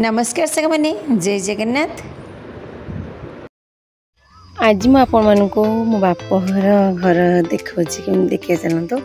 नमस्कार साग मैंने जय जगन्नाथ। आज मु आपण मानक मो बापर घर देखा कि देखिए चलते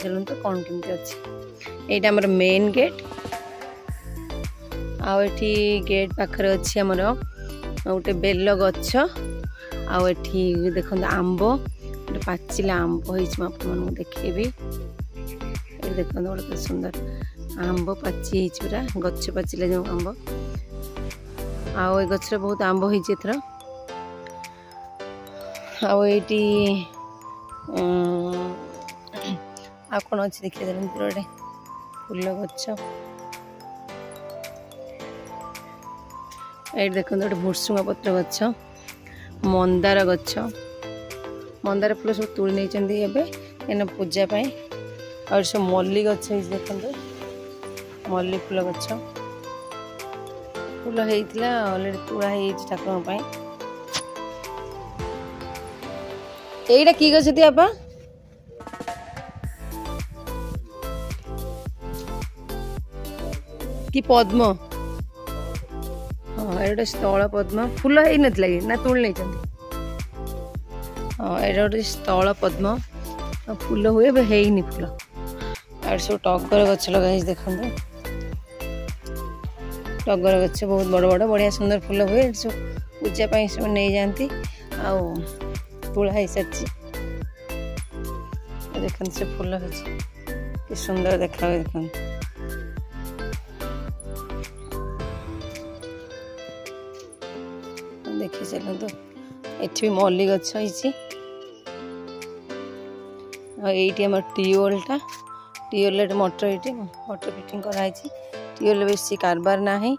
चलते कौन केमती अच्छी यहाँ आमर मेन गेट आठी गेट पाखरे अच्छी आमर गोटे बेल गछ आठी देखो आंब गोटे पाचिला आंब हो देखेबी देखो गोटे सुंदर आंब पाची पूरा गछ पाचिला जो आंब आउ गछ बहुत आंब होथर आईटी आ कौन अच्छे देखिए गोटे फूल गछ ये देखो गोटे भुर्सुंगा पत्र गछ मंदार गछ मंदार फूल सब तोड़ नहीं पूजा पाई और सब मल्ली गछ देखते मल्ली फूल गछ फूल होता अलरेडी तोड़ा ठाकुर यहीटा कि गछ थी आपा कि पद्म हाँ ये स्थल पद्म फूल हो ना तोड़ नहीं हाँ ये गोटे स्थल पद्म फूल हुए है फूल और सब टगर गछ लगे देखते टगर गछ बहुत बड़ बड़ बढ़िया सुंदर फूल हुए सब पूजा पाई सब नहीं जाती तोड़ा हो सारी देखते से फूल हो सुंदर देखा देखते देखिए चलते ये मल्ली गछ ये आम ट्यूबवेलटा ट्यूबवेल मोटर ये मोटर फिटिंग कराई ट्यूबवेल बेसी कारबार ना कहीं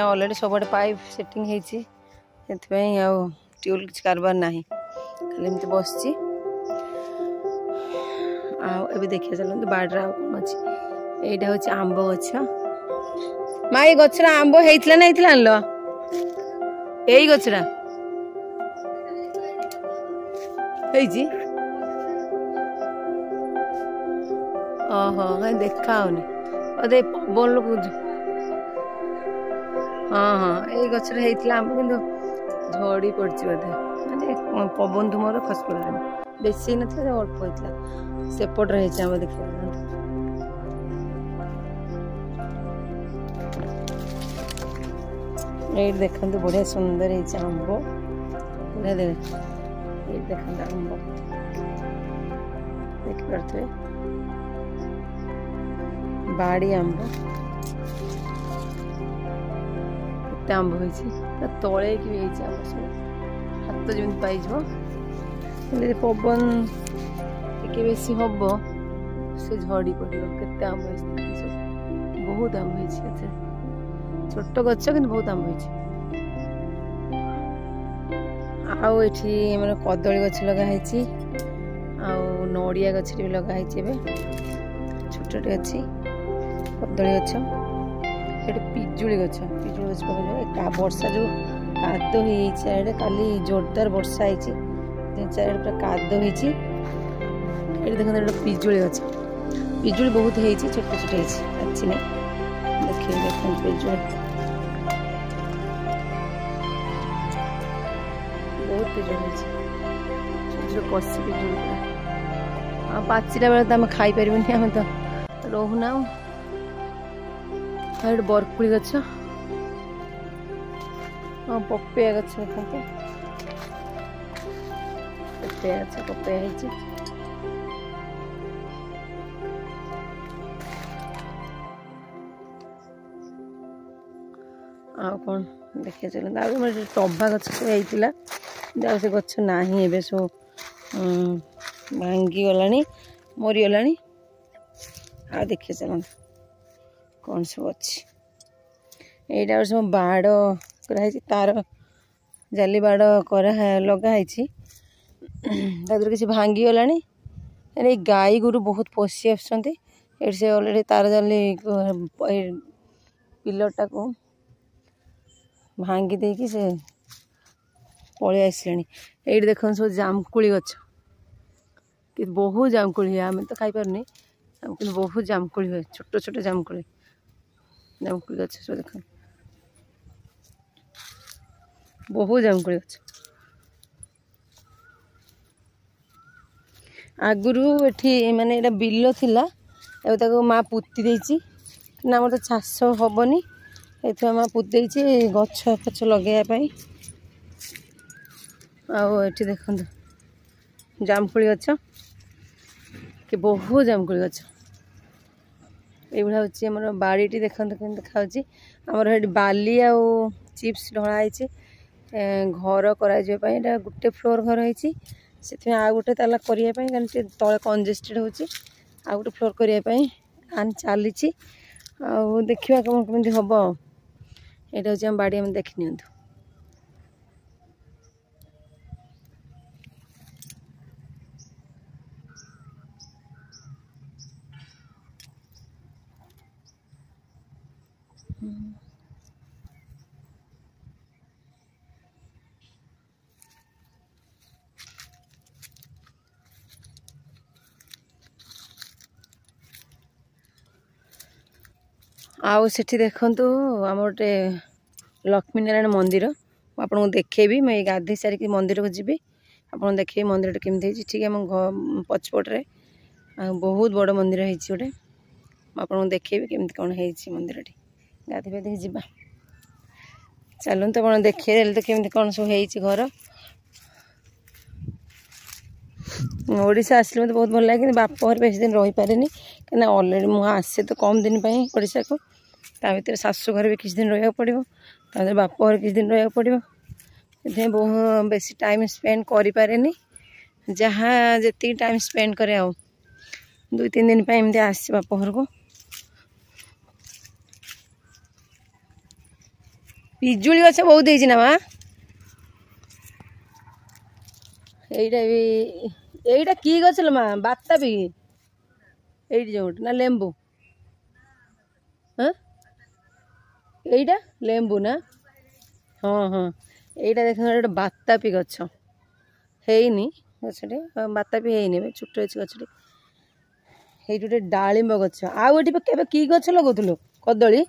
अलरेडी सब पाइप सेटिंग होती ट्यूबवेल किसी कारबार ना खाली एमती बस देखिए चलते बाड़े कौन अच्छी यहाँ हूँ आंब गछ माँ ये गचर आंब होता ना आन लो यही गचरा ओहो कहीं देखा अरे पवन लोग हाँ हाँ ये गचर होता आम कि झड़ी पड़ी बोधे माने पवन धुमर खस पड़ा बेसी ना अल्प होता सेपट रही आम देखा ये देखते बढ़िया सुंदर आंब बढ़िया देखते आंब देखिपे बाड़ी आंब केते आंब हो तले कि आंब सब हाथ जमी पाई पवन टे बेसी हम से झड़ी पड़ो केते आंब बहुत आंब हो छोट गच कि बहुत आंब हो मैंने कदली गछ लगाई नड़िया गछ भी लगाई छोटे अच्छी कदली गछ ये पिजुली गछ वर्षा जो काद हो काली जोरदार वर्षा होती चार पूरा काद हो देखते पिजुली गछ पिजुली बहुत हो छोटे छोटे अच्छी नहीं देखिए देखते पिजुली बहुत पिजुली कषि पिजुली पाचिला बेले तो आम खाई पारे आम तो रोना बरकुड़ी गछ हाँ पपया गछ देखते पपया गछ पपया आ कौन देखिए चलते टभा गछ होता से गछ ना सब भांगी गला मरीगला आ देखिए चलते कौन सब अच्छी यहाँ सब बाड़ कराई तार जाली बाड़ करा लगाई किसी भांगी गला गाई गोरु बहुत पशि आसुँच से अलरेडी तार जाली पिलरटा को भांगी देकी से पलि आसले ये देख सब जामकुड़ी गछ कि बहुत जामकुड़ी हुए आम तो खाई पारनी कि बहुत जामकुड़ी हुए छोट छोट जामकुड़ी गछ सब देख बहुत जामकुड़ी गछ आगुरी एठी माने एटा बिल थिला ए ताको माँ पुती देछि ना हमर तो चाष हबनी एथि माँ पुती देछि गछ फछ लगेया पई आउ एठी देखंतु जामकुड़ी गछ कि बहुत जामकुड़ी गछ ये हूँ आम बाड़ीटी देखते केम देखा आमर बाली आ चिप्स ढलाही घर कर गोटे फ्लोर घर होती से आ गोटे ताला करने तले कंजेस्टेड होची आ गोटे फ्लोर करने आन चली देखा कौन कमी हम यहाँ हूँ बाड़ी आम देख नि आउ सेठी देखंतु आम गोटे लक्ष्मी नारायण मंदिर आपको देखेबी मैं गाधे सारिक मंदिर को जी आपको देखे मंदिर केमती ठीक आम पछपटे बहुत बड़ मंदिर है गोटे आपको देखेबी केमती कौन है मंदिर गाधे पाधे जा चलते तो आप देखे तो केमती कौन सब घर ओडिशा आसले मत बहुत भल लगे कि बापर बेस दिन रही पारे कहीं अलरेडी मुझे आसे तो कम दिन ओडिशा को ता भर शाशु घर भी किसी दिन रहा पड़ो तार बापर किसी दिन रहा पड़ो से बहुत बेसी टाइम स्पेंड करें जहाँ जी टाइम स्पेंड करे आ 2-3 दिन एमती आसी बापर को पिजुली गछ बहुत देती ना माँ यहीटा कि गछ लो माँ बाता भी ये जो ना लेंबू हाँ यहीटा लेंबू ना हाँ हाँ यहीटा देख बातापी गछ है गछटे बातापी है छोट अच्छी गछटे ये गोटे डालिंब गछ आउ ये कि गछ लगुल कदली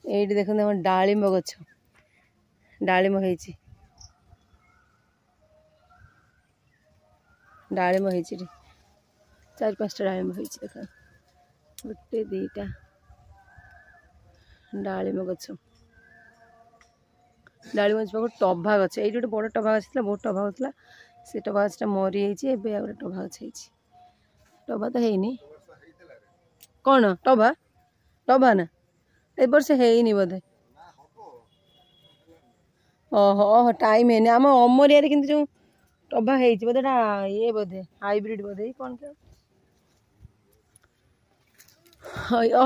ये देख डालिंब गछ डालिंब है डालिंब है 4-5टा डालिंब है देख गोटे 2टा डालिंब गछ डालिंब गछ पाख टभा गछ ये गोटे बड़ टभा गछ बहुत टभा होता से टभा गछटा मरी जाइए गोटे टभा गछ टभा तो है कौन टभा टभा ना ए वर्ष है बोधे ओहो टाइम है आम अमरिया कि जो टभा है बोधे ये बोधे हाइब्रिड बोधे कौन क्या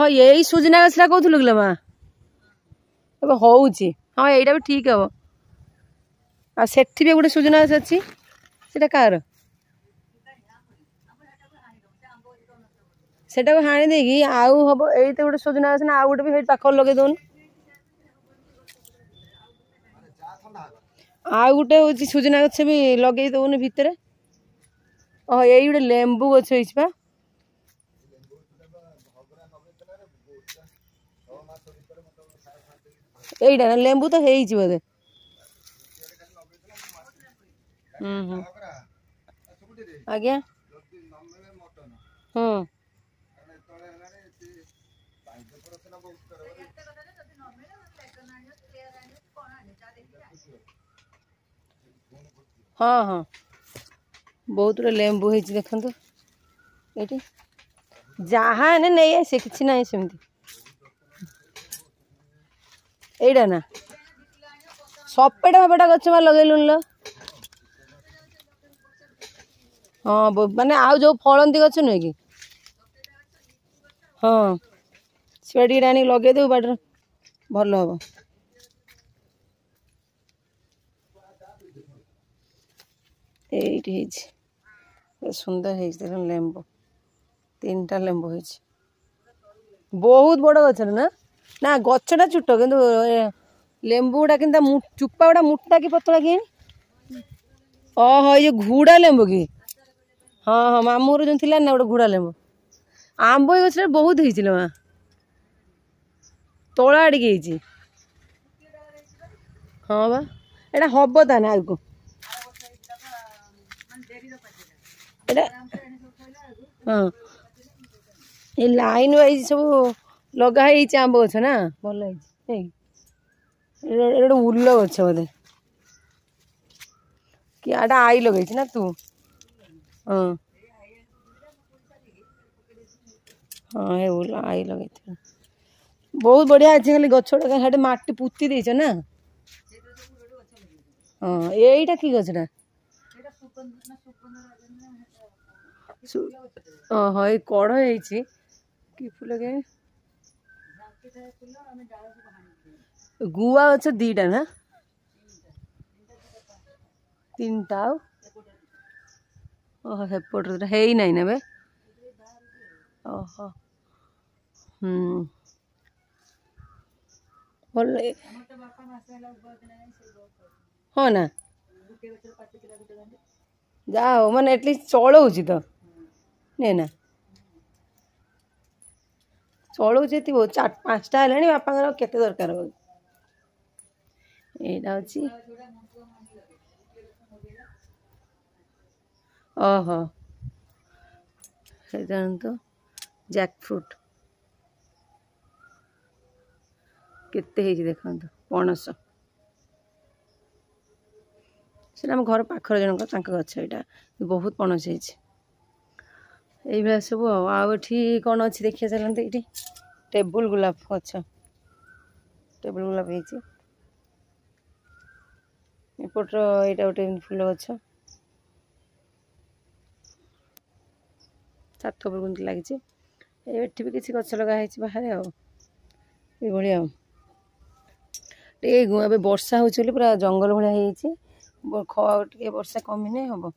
यही सुजना गछटा कहूँ लगे माँ अब हूँ हाँ यहीटा भी ठीक हम आ सेठी भी गोटे सुजना गछ अच्छी से कार सेटा को हाणी देगी आउ हम यही तो गोटे सुजना गछ ना आउ गोटे भी पाख लगे दौन आउ गोटे हूँ सुजना गछ भी लगे दौन भितर यही गोटे लेंबू गछ है यहीटा ना लेंबू तो है बोधे आज्ञा हाँ हाँ बहुत गुड़ा लेंबू है देखो ये जहाँ नहीं आसे कि ना सेमती यहीटा ना सपेटा फपेटा गच माँ लगेलुन लो हाँ माने आउ जो फलंती गच नुहे कि हाँ छुआ आनी लगे दे बाटर भल हम ये सुंदर है देख लेंबू 3टा लेंबू है बहुत बड़ गछ ना ना गछटा छोट कि लेंबू गुड़ा कि चुपा गुड़ा मोटा कि पतला कि ये घुड़ा लेंबू कि हाँ हाँ मामूर जो थी ना गोटे घुड़ा लेंबू आंब गछ बहुत हो माँ तला आड़िकी हाँ बा एटा हम ताने आगु हाँ ये लाइन वाइज सब लगाई आंब गछ ना भल गोटे उल गछ बोधे कि आटा आई लगे ना तू हाँ हाँ ये उल आई लगे बहुत बढ़िया अच्छे खाली गछ माटी पुती देच ना हाँ यहीटा कि गछटा हाँ ये कड़ कि फूल के गुआ गछ दीटा ना तीन टा सेपट है ना बे ओहो भल हाँ ना जाओ माने एटलिस्ट चलौची तो नहीं ना चलौची चार पाँचटा है बापा केते दरकार यहाँ अच्छी ओहो तो जैक फ्रूट केते देखो पणस से आम घर पाखर जनक गछ यहाँ बहुत पणस है सब आठी कौन अच्छी देखिए चलते ये टेबुल गुलाब गछ टेबुल गुलाब एपट यहाँ गोटे फूल गछ छात पर लगी ये भी किसी गछ लगाई बाहर आया ये वर्षा हो पूरा जंगल भाया टे वर्षा कमिने हम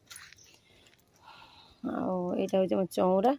आईटा हूँ चौरा